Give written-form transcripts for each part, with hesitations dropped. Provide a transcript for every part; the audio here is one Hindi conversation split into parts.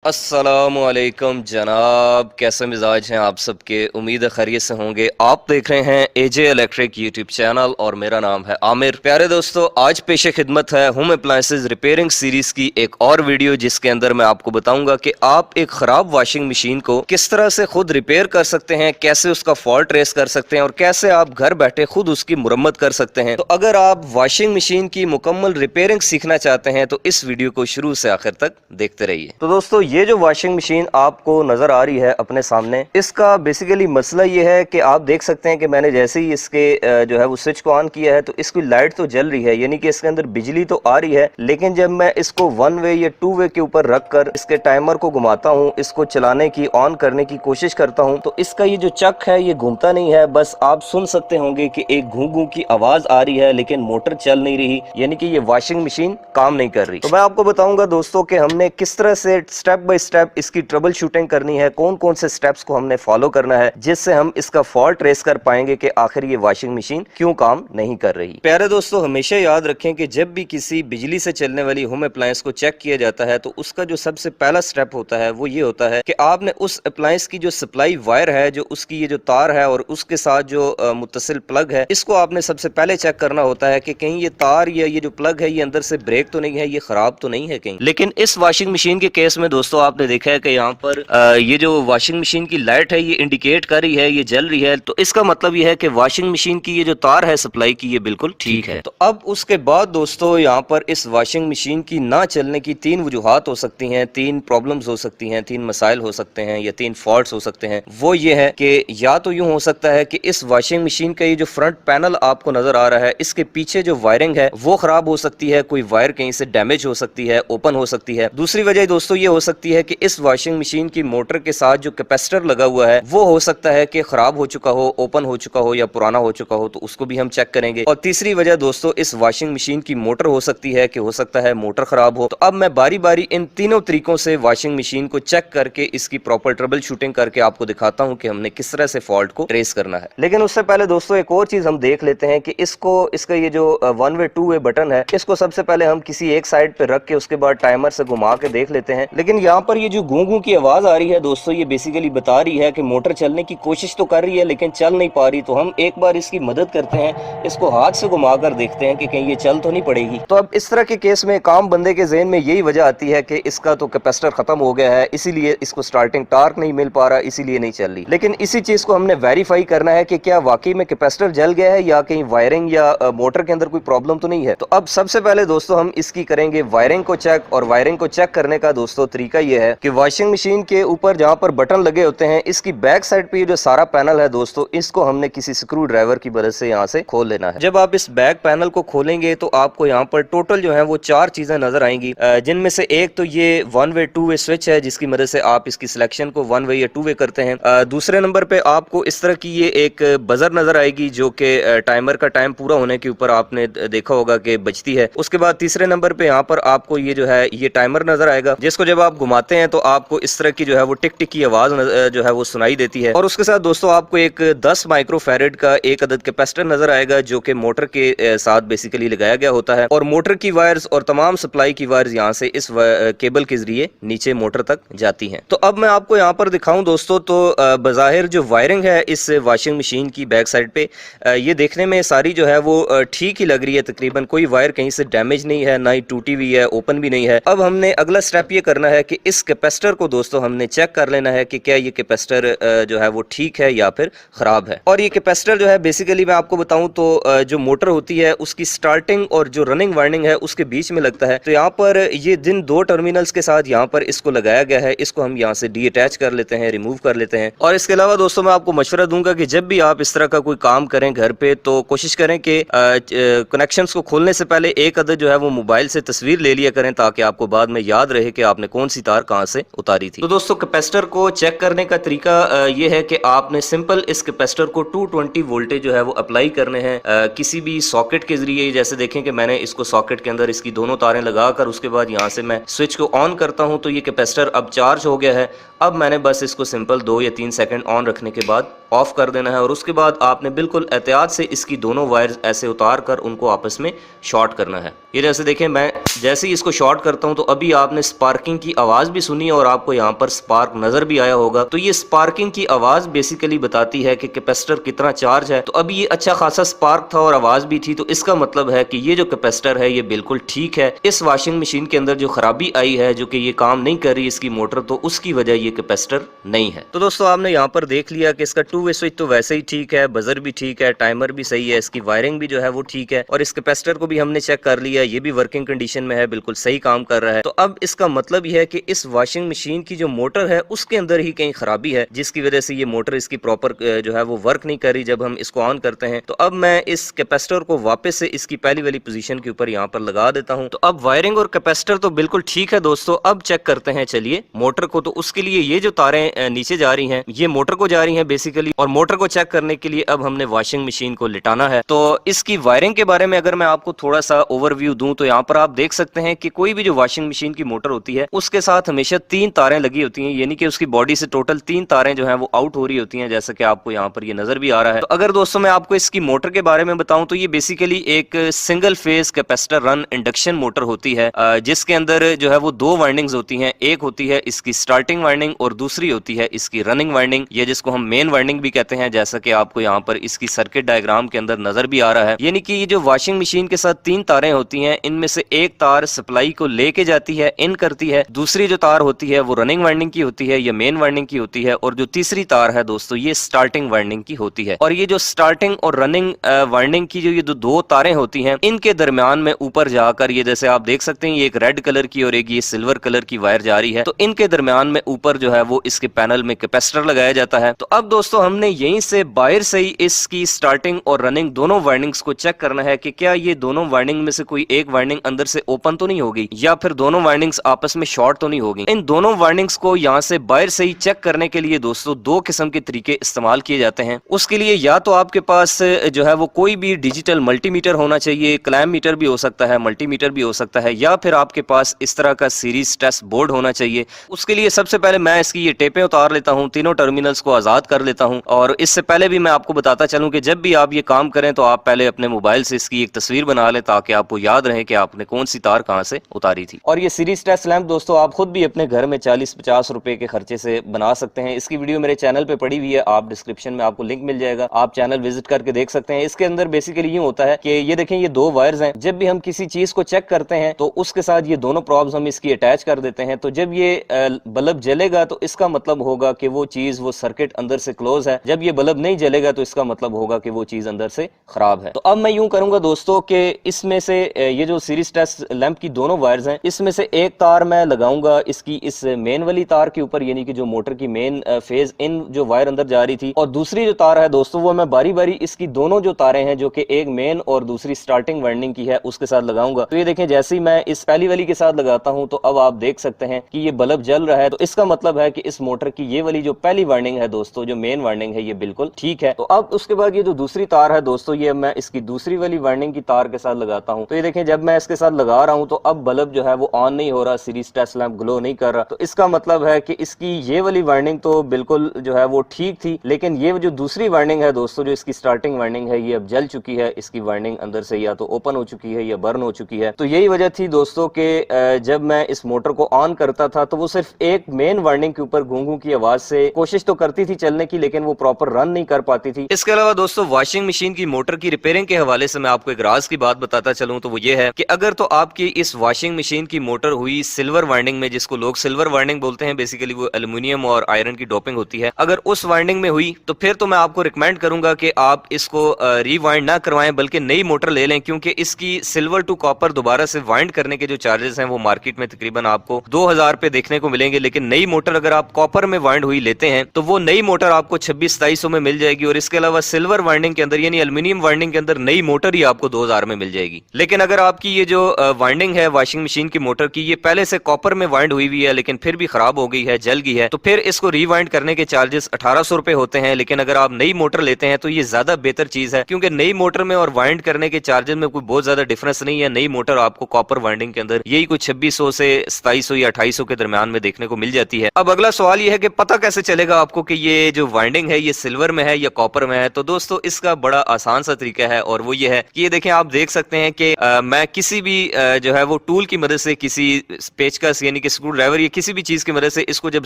अस्सलामुअलैकुम जनाब, कैसे मिजाज हैं आप सबके। उम्मीद है खैरियत से होंगे। आप देख रहे हैं एजे इलेक्ट्रिक यूट्यूब चैनल और मेरा नाम है आमिर। प्यारे दोस्तों, आज पेशे खिदमत है होम अप्लायंसेज रिपेयरिंग सीरीज की एक और वीडियो, जिसके अंदर मैं आपको बताऊंगा कि आप एक खराब वॉशिंग मशीन को किस तरह से खुद रिपेयर कर सकते हैं, कैसे उसका फॉल्ट ट्रेस कर सकते हैं और कैसे आप घर बैठे खुद उसकी मुरम्मत कर सकते हैं। तो अगर आप वॉशिंग मशीन की मुकम्मल रिपेयरिंग सीखना चाहते हैं तो इस वीडियो को शुरू से आखिर तक देखते रहिए। तो दोस्तों, ये जो वॉशिंग मशीन आपको नजर आ रही है अपने सामने, इसका बेसिकली मसला ये है कि आप देख सकते हैं कि मैंने जैसे ही इसके जो है वो स्विच को ऑन किया है तो इसकी लाइट तो जल रही है, यानी कि इसके अंदर बिजली तो आ रही है। लेकिन जब मैं इसको 1 वे या 2 वे के ऊपर रखकर इसके टाइमर को घुमाता हूँ, इसको चलाने की ऑन करने की कोशिश करता हूँ, तो इसका ये जो चक है ये घूमता नहीं है। बस आप सुन सकते होंगे कि एक घू घू की आवाज आ रही है, लेकिन मोटर चल नहीं रही, यानी कि ये वॉशिंग मशीन काम नहीं कर रही। तो मैं आपको बताऊंगा दोस्तों कि हमने किस तरह से स्टेप बाय स्टेप इसकी ट्रबल शूटिंग करनी है, कौन कौन से स्टेप्स को हमने फॉलो करना है, जिससे हम इसका फॉल्ट ट्रेस कर पाएंगे कि आखिर ये वॉशिंग मशीन क्यों काम नहीं कर रही। प्यारे दोस्तों, हमेशा याद रखें कि जब भी किसी बिजली से चलने वाली होम अप्लायंस को चेक किया जाता है तो उसका जो सबसे पहला स्टेप होता है वो ये होता है कि आपने उस अप्लायंस की जो सप्लाई वायर है, जो उसकी ये जो तार है और उसके साथ जो मुत्तसिल प्लग है, इसको आपने सबसे पहले चेक करना होता है कि कहीं ये तार या ये जो प्लग है ये अंदर से ब्रेक तो नहीं है, ये खराब तो नहीं है कहीं। लेकिन इस वॉशिंग मशीन के केस में दोस्तों आपने देखा है कि यहाँ पर ये जो वॉशिंग मशीन की लाइट है ये इंडिकेट कर रही है, ये जल रही है, तो इसका मतलब ये है कि वॉशिंग मशीन की ये जो तार है सप्लाई की ये बिल्कुल ठीक है। तो अब उसके बाद दोस्तों यहाँ पर इस वॉशिंग मशीन की ना चलने की 3 वजूहात हो सकती हैं, 3 प्रॉब्लम्स हो सकती हैं, 3 मसाइल हो सकते हैं या 3 फॉल्ट्स हो सकते हैं। वो ये है कि या तो यूं हो सकता है कि इस वॉशिंग मशीन का ये जो फ्रंट पैनल आपको नजर आ रहा है, इसके पीछे जो वायरिंग है वो खराब हो सकती है, कोई वायर कहीं से डैमेज हो सकती है, ओपन हो सकती है। दूसरी वजह दोस्तों ये हो सकती है कि इस वॉशिंग मशीन की मोटर के साथ जो कैपेसिटर लगा हुआ है वो हो सकता है कि खराब हो चुका हो, ओपन हो चुका हो या पुराना हो चुका हो, तो उसको भी हम चेक करेंगे। और तीसरी वजह दोस्तों इस वॉशिंग मशीन की मोटर हो सकती है कि हो सकता है मोटर खराब हो। तो अब मैं बारी बारी इन तीनों तरीकों से वॉशिंग मशीन को चेक करके इसकी प्रॉपर ट्रबल शूटिंग करके आपको दिखाता हूं कि हमने किस तरह से फॉल्ट को ट्रेस करना है। लेकिन उससे पहले दोस्तों एक और चीज हम देख लेते हैं कि इसका ये जो 1 वे 2 वे बटन है, इसको सबसे पहले हम किसी एक साइड पे रख के उसके बाद टाइमर से घुमा के देख लेते हैं। लेकिन यहाँ पर ये जो गूं गूं की आवाज आ रही है दोस्तों, ये बेसिकली बता रही है कि मोटर चलने की कोशिश तो कर रही है लेकिन चल नहीं पा रही। तो हम एक बार इसकी मदद करते हैं, इसको हाथ से घुमाकर देखते हैं कि कहीं ये चल तो नहीं पड़ेगी। तो अब इस तरह के केस में काम बंदे के ज़हन में यही वजह आती है कि इसका तो कैपेसिटर खत्म हो गया है, इसीलिए इसको स्टार्टिंग टार्क नहीं मिल पा रहा, इसीलिए नहीं चल रही। लेकिन इसी चीज को हमने वेरीफाई करना है कि क्या वाकई में कैपेसिटर जल गया है या कहीं वायरिंग या मोटर के अंदर कोई प्रॉब्लम तो नहीं है। तो अब सबसे पहले दोस्तों हम इसकी करेंगे वायरिंग को चेक। और वायरिंग को चेक करने का दोस्तों तरीका यह है कि वॉशिंग मशीन के ऊपर जहां पर बटन लगे होते हैं, इसकी बैक साइड पे ये जो सारा पैनल है दोस्तों, इसको हमने किसी स्क्रू ड्राइवर की मदद से यहाँ से खोल लेना है। जब आप इस बैक पैनल को खोलेंगे तो आपको यहाँ पर टोटल जो है वो 4 चीजें नजर आएंगी, जिनमें से एक तो ये 1 वे 2 वे स्विच है, जिसकी मदद से आप इसकी सिलेक्शन को 1 वे या 2 वे करते हैं। दूसरे नंबर पे आपको इस तरह की ये एक बजर नजर आएगी जो कि टाइमर का टाइम पूरा होने के ऊपर आपने देखा होगा कि बजती है। उसके बाद तीसरे नंबर पे यहाँ पर आपको ये जो है ये टाइमर नजर आएगा, जिसको जब आप घुमाते हैं तो आपको इस तरह की जो है वो टिक टिक की आवाज जो है वो सुनाई देती है। और उसके साथ दोस्तों आपको एक 10 माइक्रोफैरेड का एक अदद कैपेसिटर नजर आएगा जो कि मोटर के साथ बेसिकली लगाया गया होता है। और मोटर की वायर्स और तमाम सप्लाई की वायर्स यहाँ से इस केबल के जरिए नीचे मोटर तक जाती हैं। तो अब मैं आपको यहाँ पर दिखाऊं दोस्तों, तो बज़ाहिर जो वायरिंग है इस वॉशिंग मशीन की बैक साइड पे ये देखने में सारी जो है वो ठीक ही लग रही है, तकरीबन कोई वायर कहीं से डैमेज नहीं है, ना ही टूटी हुई है, ओपन भी नहीं है। अब हमने अगला स्टेप ये करना है कि इस कैपेसिटर को दोस्तों हमने चेक कर लेना है कि क्या ये कैपेसिटर जो है वो ठीक है या फिर खराब है। और ये कैपेसिटर जो है बेसिकली मैं आपको बताऊं तो जो मोटर होती है उसकी स्टार्टिंग और जो रनिंग वाइंडिंग है उसके बीच में लगता है। तो यहाँ पर ये जिन 2 टर्मिनल्स के साथ यहाँ पर इसको लगाया गया है, इसको हम यहाँ से डीअटैच कर लेते हैं, रिमूव कर लेते हैं। और इसके अलावा दोस्तों मैं आपको मशवरा दूंगा कि जब भी आप इस तरह का कोई काम करें घर पे तो कोशिश करें कि कनेक्शंस को खोलने से पहले एक अदद जो है वो मोबाइल से तस्वीर ले लिया करें, ताकि आपको बाद में याद रहे कि आपने कौन सी तार कहाँ से उतारी थी। तो दोस्तों कैपेसिटर को चेक करने का तरीका ये है कि आपने सिंपल इस कैपेसिटर को 220 वोल्टेज जो है वो अप्लाई करने हैं किसी भी सॉकेट के जरिए। जैसे देखें कि मैंने इसको सॉकेट के अंदर इसकी दोनों तारें लगाकर उसके बाद यहाँ से मैं स्विच को ऑन करता हूँ तो ये कैपेसिटर अब चार्ज हो गया है। अब मैंने बस इसको सिंपल 2 या 3 सेकंड ऑन रखने के बाद ऑफ कर देना है और उसके बाद आपने बिल्कुल एहतियात से इसकी दोनों वायर्स ऐसे उतार कर उनको आपस में शॉर्ट करना है। ये जैसे देखें, मैं जैसे ही इसको शॉर्ट करता हूं तो अभी आपने स्पार्किंग की आवाज भी सुनी और आपको यहाँ पर स्पार्क नजर भी आया होगा। तो ये स्पार्किंग की आवाज बेसिकली बताती है कि कैपेसिटर कितना चार्ज है। तो अभी ये अच्छा खासा स्पार्क था और आवाज भी थी, तो इसका मतलब है कि ये जो कैपेसिटर है ये बिल्कुल ठीक है। इस वॉशिंग मशीन के अंदर जो खराबी आई है, जो कि ये काम नहीं कर रही इसकी मोटर, तो उसकी वजह ये कैपेसिटर नहीं है। तो दोस्तों आपने यहाँ पर देख लिया कि इसका 2 वे स्विच तो वैसे ही ठीक है, बजर भी ठीक है, टाइमर भी सही है, इसकी वायरिंग भी जो है वो ठीक है और इस कैपेसिटर को भी हमने चेक कर लिया, ये भी वर्किंग कंडीशन में है, बिल्कुल सही काम कर रहा है। तो अब इसका मतलब यह है कि इस वॉशिंग मशीन की जो मोटर है उसके अंदर ही कहीं खराबी है, जिसकी वजह से ये मोटर इसकी प्रॉपर जो है वो वर्क नहीं कर रही जब हम इसको ऑन करते हैं। तो अब मैं इस कैपेसिटर को वापस से इसकी पहली वाली पोजीशन के ऊपर यहाँ पर लगा देता हूँ। तो अब वायरिंग और कैपेसिटर तो बिल्कुल ठीक है दोस्तों। अब चेक करते हैं चलिए मोटर को। तो उसके लिए ये जो तारें नीचे जा रही हैं ये मोटर को जा रही हैं बेसिकली, और मोटर को चेक करने के लिए अब हमने वॉशिंग मशीन को लिटाना है। तो इसकी वायरिंग के बारे में अगर मैं आपको थोड़ा सा ओवरव्यू दूं तो यहाँ पर आप देख सकते हैं कि कोई भी जो वॉशिंग मशीन की मोटर होती है उसके साथ हमेशा 3 तारें लगी होती हैं, यानी कि उसकी बॉडी से टोटल 3 तारें जो हैं वो आउट हो रही होती हैं, जैसा कि आपको यहाँ पर ये नजर भी आ रहा है। तो अगर दोस्तों मैं आपको इसकी मोटर के बारे में बताऊं तो ये बेसिकली एक single phase capacitor run induction motor होती है, जिसके अंदर जो है वो 2 वाइंडिंग्स होती हैं। एक होती है इसकी स्टार्टिंग वाइंडिंग और दूसरी होती है इसकी रनिंग वाइंडिंग, ये जिसको हम मेन वाइंडिंग भी कहते हैं, जैसा कि आपको यहाँ पर इसकी सर्किट डायग्राम के अंदर नजर भी आ रहा है। यानी कि ये जो वॉशिंग मशीन के साथ 3 तारें होती हैं, इनमें से एक तार सप्लाई को लेके जाती है, इन करती है, दूसरी जो तार होती है वो रनिंग वाइंडिंग की होती है या मेन वाइंडिंग की होती है, और जो तीसरी तार है दोस्तों ये स्टार्टिंग वाइंडिंग की होती है। और ये जो स्टार्टिंग और रनिंग वाइंडिंग की जो ये 2 तारें होती हैं, इनके दरमियान में ऊपर जाकर ये जैसे आप देख सकते हैं ये एक रेड कलर की और एक ये सिल्वर कलर की वायर जा रही है। तो इनके दरमियान में ऊपर जो है वो इसके पैनल में कैपेसिटर लगाया जाता है। तो अब दोस्तों हमने यहीं से बाहर से ही इसकी स्टार्टिंग और रनिंग दोनों वाइंडिंग्स को चेक करना है कि क्या ये दोनों वाइंडिंग में से कोई एक वाइंडिंग अंदर से ओपन तो नहीं होगी या फिर दोनों वाइंडिंग्स आपस में शॉर्ट तो नहीं होगी। इन दोनों वाइंडिंग्स को यहाँ से बाहर से ही चेक करने के लिए दोस्तों 2 किस्म के तरीके इस्तेमाल किए जाते हैं। उसके लिए या तो आपके पास जो है वो कोई भी डिजिटल मल्टीमीटर होना चाहिए, क्लैम मीटर भी हो सकता है, मल्टीमीटर भी हो सकता है, या फिर आपके पास इस तरह का सीरीज टेस्ट बोर्ड होना चाहिए। उसके लिए सबसे पहले मैं इसकी ये टेपें उतार लेता हूँ, तीनों टर्मिनल्स को आजाद कर लेता हूँ। और इससे पहले भी मैं आपको बताता चलूं कि जब भी आप ये काम करें तो आप पहले अपने मोबाइल से इसकी एक तस्वीर बना लें ताकि आपको याद रहे कि आपने कौन सी तार कहां से उतारी थी। और ये सीरीज टेस्ट लैंप दोस्तों आप खुद भी अपने घर में 40-50 रुपए के खर्चे से बना सकते हैं। इसकी वीडियो मेरे चैनल पे पड़ी हुई है, आप डिस्क्रिप्शन में आपको लिंक मिल जाएगा, आप चैनल विजिट करके देख सकते हैं। इसके अंदर बेसिकली ये होता है कि ये देखें ये 2 वायर्स हैं, जब भी हम किसी चीज को चेक करते हैं तो उसके साथ ये दोनों प्रॉब्स हम इसकी अटैच कर देते हैं। तो जब ये बल्ब जलेगा तो इसका मतलब होगा कि वो चीज वो सर्किट अंदर से क्लोज है, जब ये बल्ब नहीं जलेगा तो इसका मतलब होगा कि वो चीज अंदर से खराब है। तो अब मैं यूं करूंगा दोस्तों कि इसमें से ये जो सीरीज टेस्ट लैंप की दोनों वायर्स हैं, इसमें से एक तार मैं लगाऊंगा इसकी इस मेन वाली तार के ऊपर, यानी कि जो मोटर की मेन फेज इन जो वायर अंदर जा रही थी, और दूसरी जो तार है दोस्तों वो मैं बारी बारी इसकी दोनों जो तारें हैं जो कि एक मेन और दूसरी स्टार्टिंग वाइंडिंग की है उसके साथ लगाऊंगा। तो ये देखें जैसे ही मैं इस पहली वाली के साथ लगाता हूं तो अब आप देख सकते हैं कि ये बल्ब जल रहा है। तो इसका मतलब है कि इस मोटर की ये वाली जो पहली वाइंडिंग है दोस्तों, जो मेन वाइंडिंग है, ये बिल्कुल ठीक है। तो अब उसके बाद ये जो दूसरी तार है दोस्तों, ये मैं इसकी दूसरी वाली वाइंडिंग की तार के साथ लगाता हूं। तो ये देखें जब मैं इसके साथ लगा रहा हूं तो अब बल्ब जो है वो ऑन नहीं हो रहा, सीरीज टेस्ट लैंप ग्लो नहीं कर रहा। तो इसका मतलब है कि इसकी ये वाली वाइंडिंग तो बिल्कुल जो है वो ठीक थी, लेकिन ये जो दूसरी वाइंडिंग है दोस्तों, जो इसकी स्टार्टिंग वाइंडिंग है, ये अब जल चुकी है। इसकी वाइंडिंग अंदर से या तो ओपन हो चुकी है या बर्न हो चुकी है। तो यही वजह थी दोस्तों कि जब मैं इस मोटर को ऑन करता था तो वो सिर्फ एक मेन वाइंडिंग के ऊपर घूं घूं की आवाज से कोशिश तो करती थी चलने की, लेकिन वो प्रॉपर रन नहीं कर पाती थी। इसके अलावा दोस्तों वॉशिंग मशीन की मोटर की रिपेयरिंग के हवाले से मैं आपको एक राज की बात बताता चलूं तो वो ये है कि अगर तो आपकी इस वॉशिंग मशीन की मोटर हुई सिल्वर वाइंडिंग में, जिसको लोग सिल्वर वाइंडिंग बोलते हैं, बेसिकली वो एल्यूमिनियम और आयरन की डोपिंग होती है, अगर उस वाइंडिंग में हुई तो फिर तो मैं आपको रिकमेंड करूंगा कि आप इसको रीवाइंड ना करवाएं बल्कि नई मोटर ले लें, क्योंकि इसकी सिल्वर टू कॉपर दोबारा से वाइंड करने के जो चार्जेस हैं वो मार्केट में तकरीबन आपको 2000 रुपए देखने को मिलेंगे। लेकिन नई मोटर अगर आप कॉपर में वाइंड हुई लेते हैं तो वो नई मोटर आपको 2600-2700 में मिल जाएगी, और इसके अलावा सिल्वर वाइंडिंग के अंदर यानी एल्यूमिनियम वाइंडिंग के अंदर नई मोटर ही आपको 2000 में मिल जाएगी। लेकिन अगर आपकी ये जो वाइंडिंग है वॉशिंग मशीन की मोटर की, ये पहले से कॉपर में वाइंड हुई हुई है लेकिन फिर भी खराब हो गई है, जल गई है, तो फिर इसको रीवाइंड करने के चार्जेस 1800 रुपए होते हैं। लेकिन अगर आप नई मोटर लेते हैं तो ये ज्यादा बेहतर चीज है, क्योंकि नई मोटर में और वाइंड करने के चार्जेस में कोई बहुत ज्यादा डिफरेंस नहीं है। नई मोटर आपको कॉपर वाइंडिंग के अंदर यही कुछ 2600 से 2700 या 2800 के दरमियान में देखने को मिल जाती है। अब अगला सवाल यह है कि पता कैसे चलेगा आपको कि ये जो वाइंडिंग वाइंडिंग है ये सिल्वर में है या कॉपर में है। तो दोस्तों इसका बड़ा आसान सा तरीका है और वो ये है कि ये देखें, आप देख सकते हैं कि मैं किसी भी जो है वो टूल की मदद से, किसी पेचकस यानी कि स्क्रू ड्राइवर या किसी भी चीज की मदद से इसको जब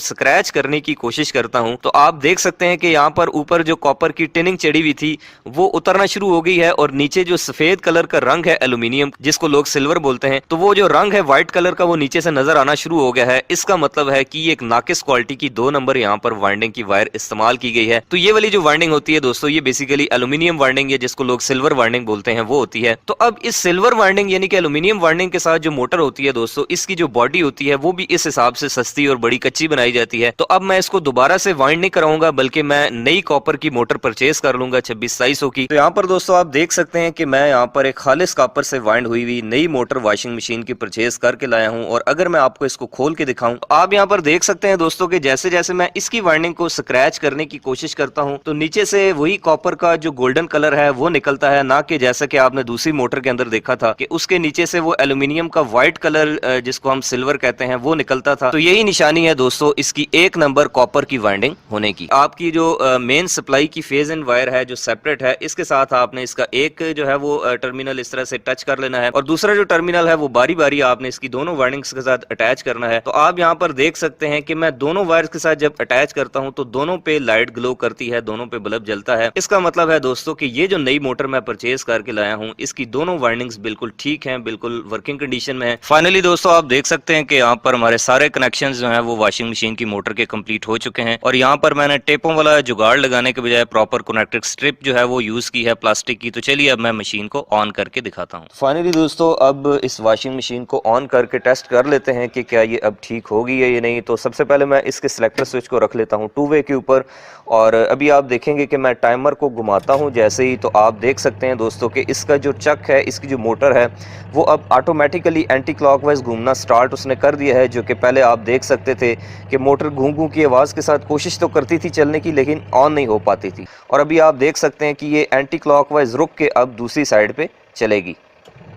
स्क्रैच करने की कोशिश करता हूं तो आप देख सकते हैं कि यहाँ पर ऊपर जो कॉपर की टिनिंग चढ़ी हुई थी वो उतरना शुरू हो गई है और नीचे जो सफेद कलर का रंग है एल्यूमिनियम, जिसको लोग सिल्वर बोलते हैं, तो वो जो रंग है व्हाइट कलर का वो नीचे से नजर आना शुरू हो गया है। इसका मतलब है कि एक नाकिस क्वालिटी की 2 नंबर यहाँ पर वाइंडिंग की वायर इस्तेमाल की गई है। तो ये वाली जो वाइंडिंग होती है दोस्तों, ये बेसिकली एल्यूमिनियम वाइंडिंग है, जिसको लोग सिल्वर वाइंडिंग बोलते हैं, वो होती है। तो अब इस सिल्वर वाइंडिंग यानी कि एल्यूमिनियम वाइंडिंग के साथ जो मोटर होती है दोस्तों, इसकी जो बॉडी होती है वो भी इस हिसाब से सस्ती और बड़ी कच्ची बनाई जाती है। तो अब मैं इसको दोबारा से वाइंड नहीं कराऊंगा, बल्कि मैं नई कॉपर की मोटर परचेज कर लूंगा 2600 की। तो यहाँ पर दोस्तों आप देख सकते हैं कि मैं यहाँ पर एक खालिस कॉपर से वाइंड हुई हुई नई मोटर वॉशिंग मशीन की परचेज करके लाया हूँ। और अगर मैं आपको इसको खोल के दिखाऊं तो आप यहाँ पर देख सकते हैं दोस्तों कि जैसे जैसे मैं इसकी वाइंडिंग को स्क्रैच करने की कोशिश करता हूँ तो नीचे से वही कॉपर का जो गोल्डन कलर है वो निकलता है, ना कि जैसा कि आपने दूसरी मोटर के अंदर देखा था कि उसके नीचे से वो एल्यूमिनियम का व्हाइट कलर जिसको हम सिल्वर कहते हैं वो निकलता था। तो यही निशानी है दोस्तों इसकी 1 नंबर कॉपर की वाइंडिंग होने की। आपकी जो मेन सप्लाई की फेज एंड वायर है जो सेपरेट है, इसके साथ आपने इसका एक जो है वो टर्मिनल इस तरह से टच कर लेना है और दूसरा जो टर्मिनल है वो बारी बारी आपने इसकी दोनों वायरिंग्स के साथ अटैच करना है। तो आप यहाँ पर देख सकते हैं कि मैं दोनों वायर्स के साथ जब अटैच करता हूँ तो दोनों पे लाइट ग्लो करती है, दोनों पे बल्ब जलता है। इसका मतलब है दोस्तों कि ये जो नई मोटर मैं परचेज करके लाया हूँ इसकी दोनों वाइंडिंग्स बिल्कुल ठीक हैं, बिल्कुल वर्किंग कंडीशन में है। फाइनली दोस्तों आप देख सकते हैं कि यहाँ पर हमारे सारे कनेक्शंस जो हैं वो वॉशिंग मशीन की मोटर के कंप्लीट हो चुके हैं और यहाँ पर मैंने टेपों वाला जुगाड़ लगाने के बजाय प्रॉपर कनेक्टिंग स्ट्रिप जो है वो यूज की है प्लास्टिक की। तो चलिए अब मैं मशीन को ऑन करके दिखाता हूँ। फाइनली दोस्तों अब इस वॉशिंग मशीन को ऑन करके टेस्ट कर लेते हैं कि क्या ये अब ठीक होगी या ये नहीं। तो सबसे पहले मैं इसके सिलेक्टर स्विच को रख लेता हूँ 2 वे के ऊपर और अभी आप देखेंगे कि मैं टाइमर को घुमाता हूँ जैसे ही, तो आप देख सकते हैं दोस्तों कि इसका जो चक है, इसकी जो मोटर है वो अब ऑटोमेटिकली एंटी क्लॉकवाइज घूमना स्टार्ट उसने कर दिया है। जो कि पहले आप देख सकते थे कि मोटर घूम घूम की आवाज़ के साथ कोशिश तो करती थी चलने की लेकिन ऑन नहीं हो पाती थी। और अभी आप देख सकते हैं कि ये एंटी क्लॉकवाइज रुक के अब दूसरी साइड पे चलेगी,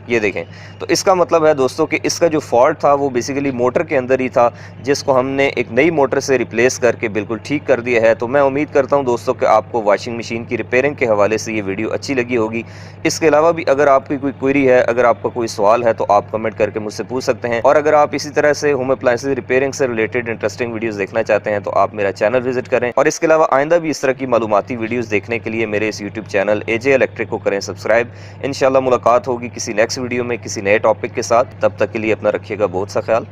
ये देखें। तो इसका मतलब है दोस्तों कि इसका जो फॉल्ट था वो बेसिकली मोटर के अंदर ही था, जिसको हमने एक नई मोटर से रिप्लेस करके बिल्कुल ठीक कर दिया है। तो मैं उम्मीद करता हूं दोस्तों कि आपको वॉशिंग मशीन की रिपेयरिंग के हवाले से ये वीडियो अच्छी लगी होगी। इसके अलावा भी अगर आपकी कोई क्वेरी है, अगर आपका कोई सवाल है तो आप कमेंट करके मुझसे पूछ सकते हैं। और अगर आप इसी तरह से होम अप्लायंसेज रिपेयरिंग से रिलेटेड इंटरेस्टिंग वीडियोज़ देखना चाहते हैं तो आप मेरा चैनल विजिट करें। और इसके अलावा आइंदा भी इस तरह की मालूमाती वीडियोज़ देखने के लिए मेरे इस यूट्यूब चैनल AJ इलेक्ट्रिक को करें सब्सक्राइब। इंशाल्लाह मुलाकात होगी किसी नेक्स्ट वीडियो में किसी नए टॉपिक के साथ। तब तक के लिए अपना रखिएगा बहुत सा ख्याल।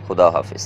खुदा हाफिज़।